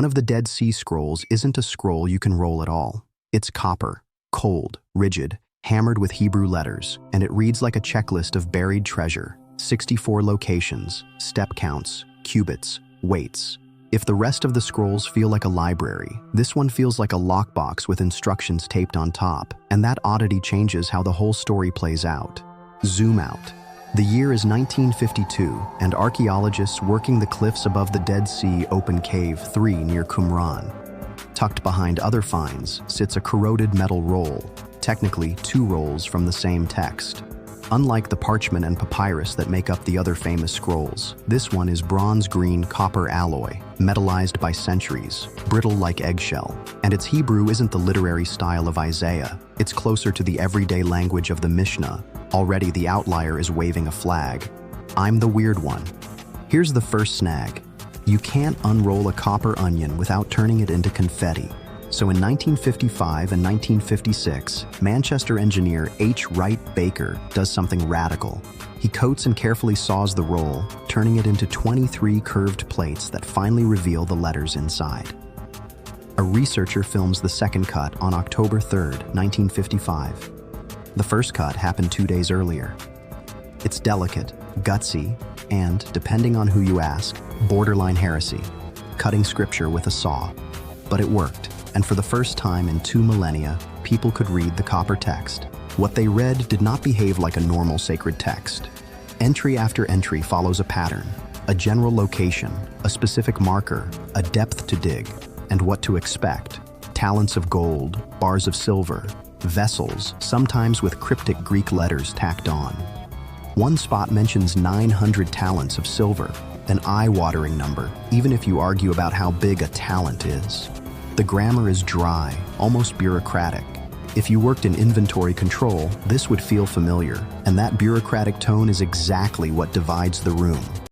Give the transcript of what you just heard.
One of the Dead Sea Scrolls isn't a scroll you can roll at all. It's copper, cold, rigid, hammered with Hebrew letters, and it reads like a checklist of buried treasure: 64 locations, step counts, cubits, weights. If the rest of the scrolls feel like a library, this one feels like a lockbox with instructions taped on top, and that oddity changes how the whole story plays out. Zoom out. The year is 1952, and archaeologists working the cliffs above the Dead Sea open Cave 3 near Qumran. Tucked behind other finds sits a corroded metal roll, technically 2 rolls from the same text. Unlike the parchment and papyrus that make up the other famous scrolls, this one is bronze-green copper alloy, metallized by centuries, brittle like eggshell. And its Hebrew isn't the literary style of Isaiah, it's closer to the everyday language of the Mishnah. Already the outlier is waving a flag. I'm the weird one. Here's the first snag. You can't unroll a copper onion without turning it into confetti. So in 1955 and 1956, Manchester engineer H. Wright Baker does something radical. He coats and carefully saws the roll, turning it into 23 curved plates that finally reveal the letters inside. A researcher films the second cut on October 3, 1955. The first cut happened 2 days earlier. It's delicate, gutsy, and, depending on who you ask, borderline heresy, cutting scripture with a saw. But it worked, and for the first time in 2 millennia, people could read the copper text. What they read did not behave like a normal sacred text. Entry after entry follows a pattern, a general location, a specific marker, a depth to dig, and what to expect. Talents of gold, bars of silver, vessels, sometimes with cryptic Greek letters tacked on. One spot mentions 900 talents of silver, an eye-watering number, even if you argue about how big a talent is. The grammar is dry, almost bureaucratic. If you worked in inventory control, this would feel familiar, and that bureaucratic tone is exactly what divides the room.